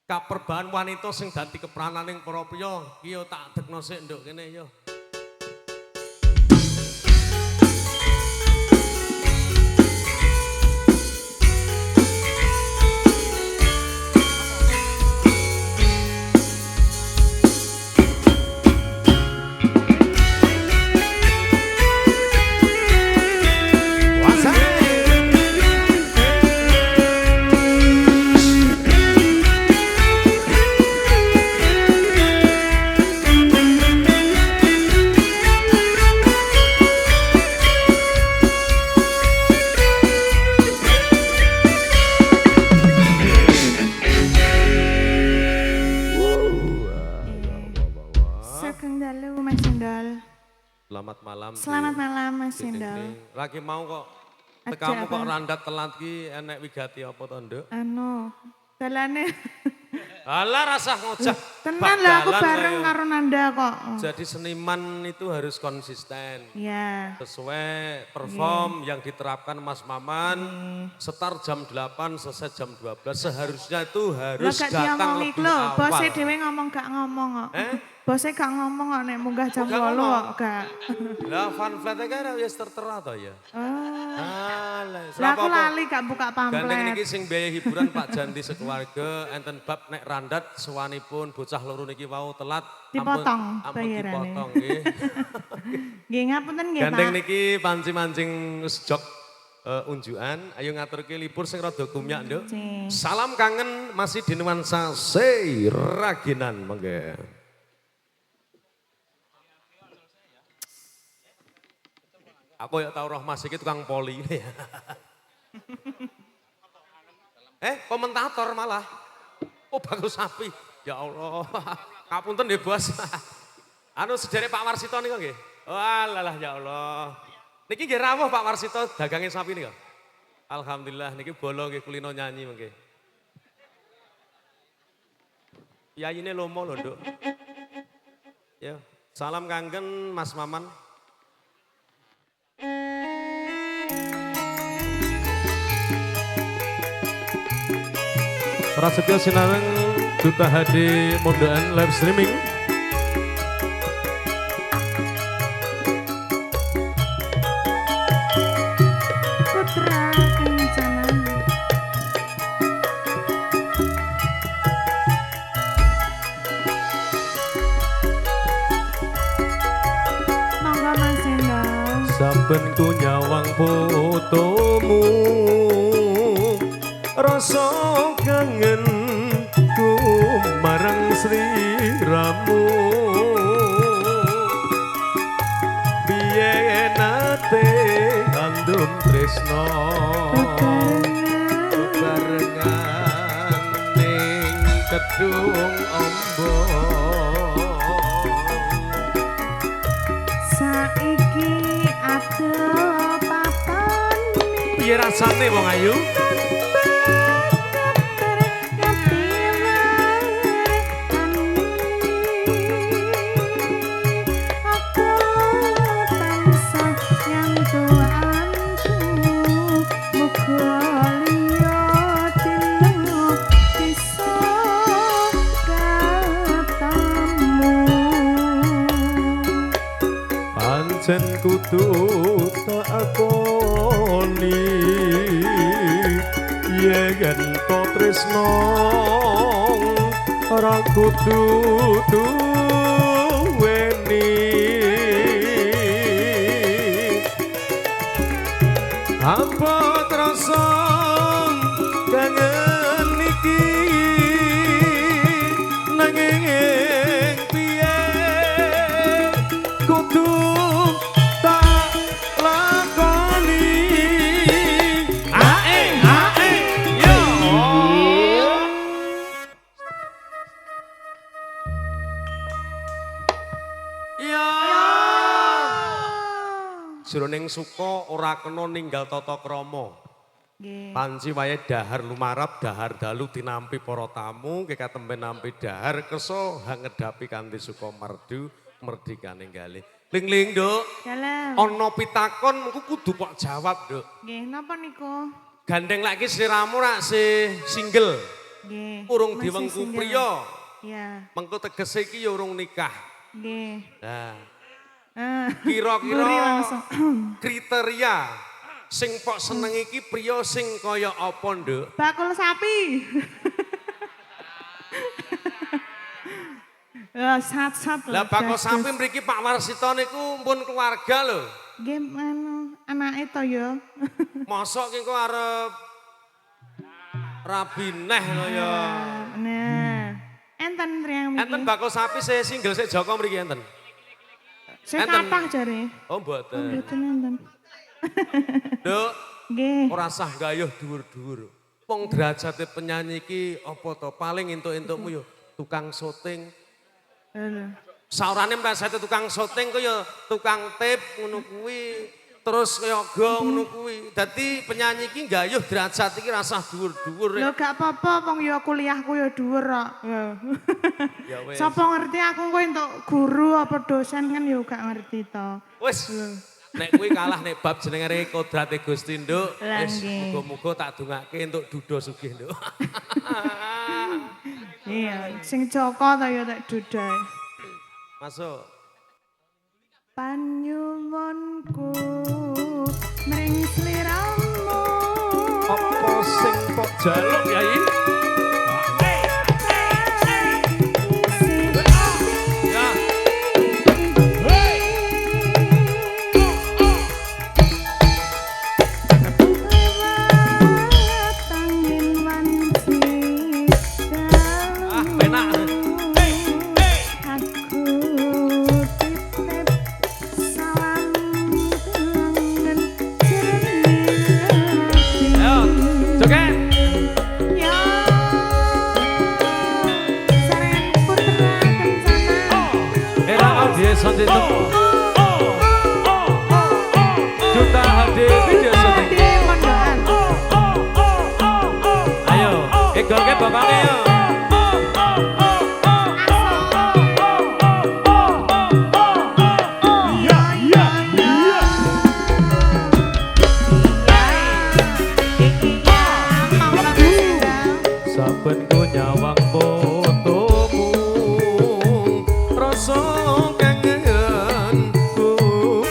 kaperbahan wanita sing dadi keprananing para priya iki yo tak dekno sik nduk kene yo. Selamat malam. Selamat malam Mas Endol. Lagi mau kok tekamu kok randat telat ki enek wigati apa to, Nduk? Anu, dalane. Alah rasah ngojak. Tenan lah aku bareng karo Nanda kok. Jadi seniman itu harus konsisten. Iya. Sesuai perform yang diterapkan Mas Maman. Setar jam 8, selesai jam 12. Seharusnya itu harus datang lebih awal. Bosnya dhewe ngomong gak ngomong kok. Bosnya gak ngomong kok nek munggah jam 8 kok gak. Lah fun flat kan wis tertera to ya. Lah aku lali gak buka pamflet. Gandeng niki sing biaya hiburan Pak Janti sekeluarga enten bab nek randat sewanipun bocah loro niki wau telat dipotong bayarane. Dipotong nggih. Nggih ngapunten nggih Pak. Gandeng niki panci-mancing sejok unjukan, ayo ngaturke libur sing rada gumyak Nduk. Salam kangen masih di nuansa Raginan monggo. Aku ya tahu roh Mas iki tukang poli. Komentator malah. Oh bagus sapi. Ya Allah. Kapunten nggih Bos. Anu sedere Pak Warsito nika nggih. Walah ya Allah. Niki nggih rawuh Pak Warsito dagangin sapi nika. Alhamdulillah niki bolo nggih kulino nyanyi mengke. Yayine lomo lho, Nduk. Ya, salam kangen Mas Maman. Prasetyo Sinareng Duta HD Mondoan live streaming. Putra Kencana. Monggo Mas Endol. Saben ku nyawang fotomu rasa kangen ku marang sliramu biyen nate kandung tresno bebarengan ning kedung ombong Saiki ado papan piye rasane wong ayu. Jen kudu tak akoni yen to tresno ora kudu duweni apa rasa kangen iki nanging piye kudu jroning suka ora kena ninggal tata krama. Panci wae dahar lumarap, dahar dalu tinampi para tamu, kekatemben nampi dahar kersa ngedapi kanthi suka merdu merdikane nggale. Ling-ling, Nduk. Dalam. Ana pitakon engko kudu kok jawab, Nduk. Nggih, napa niku? Gandeng lagi sliramu rak si single. Nggih. Urung Masih diwengku single. priya. Iya. Mengko tegese iki ya urung nikah. Nggih. Nah, Buri kira-kira langsung. kriteria sing pok seneng iki priya sing kaya apa, Nduk? Bakul sapi. Ya, sat-sat Lah bakal sapi mriki Pak Warsito niku pun keluarga lho. Nggih, anake to ya. Mosok ki kok arep rabi neh lho ya. Nah, enten triang Enten mriki. bakal sapi saya single saya Joko mriki enten. Sing enten. kathah jare. Oh mboten. Mboten enten. Nduk, Nggih. ora sah gayuh dhuwur-dhuwur. Wong derajate penyanyi iki apa to? Paling entuk-entukmu yo tukang syuting. Saurane mrasate tukang syuting ku ya tukang tip ngono kuwi. Terus kaya gong ngono kuwi. Dadi penyanyi iki gayuh derajat iki rasah dhuwur-dhuwur. Lho gak apa-apa wong ya kuliahku ya dhuwur kok. Ya wis. Sapa ngerti aku kowe entuk guru apa dosen kan ya gak ngerti to. Wis. Nek kuwi kalah nek bab jenenge kodrate Gusti Nduk. Lah, Wis nggih. muga-muga tak dongake entuk duda sugih Nduk. Iya, sing Joko ta ya tak dudai. Masuk. Panyuwunku mring sliramu. Apa sing kok jaluk Yai? Ya. Ah, penak. Ayo, joget. Era audiens itu. Juta HD video syuting. Ayo, ikut bapaknya yo. Saben ku nyawang fotomu rasa kangen ku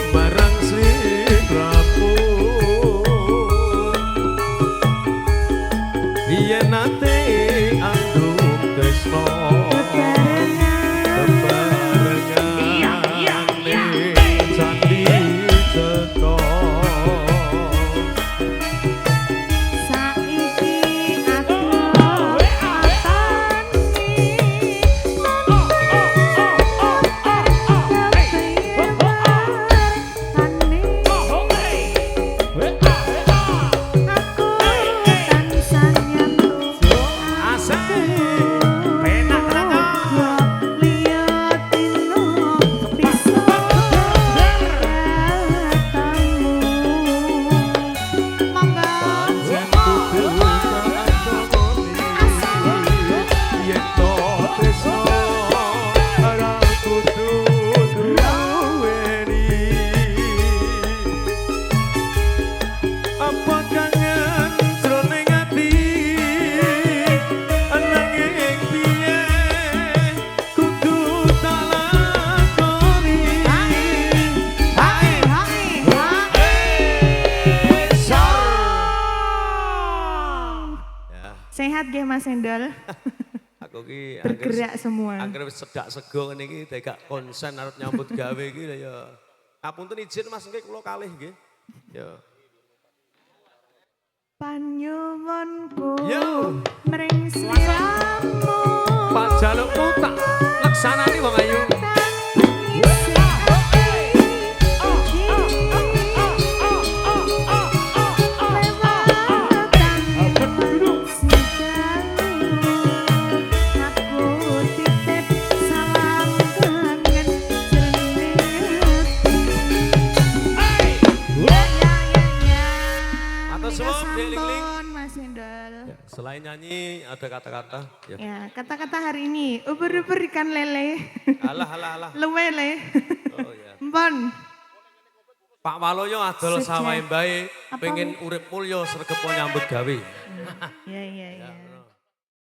barang sliramu yen nate andum tresno bebarengan candi ceko Sehat gak Mas Endol? aku ki Bergerak semua. Angger wis sedak sego ngene iki dadi gak konsen arep nyambut gawe iki ya. Ngapunten izin Mas nggih kula kalih nggih. Ya. Panyuwunku Yo. mring sliramu. Pak jalukmu tak leksanani wong ayu. Selain nyanyi ada kata-kata. Ya. Ya, kata-kata hari ini ubur-ubur ikan lele. Alah. Luwele. Oh ya. Empon. Pak Waloyo adol Sejak- sawahe mbae Apa? pengen urip mulya sregep nyambut gawe. Iya.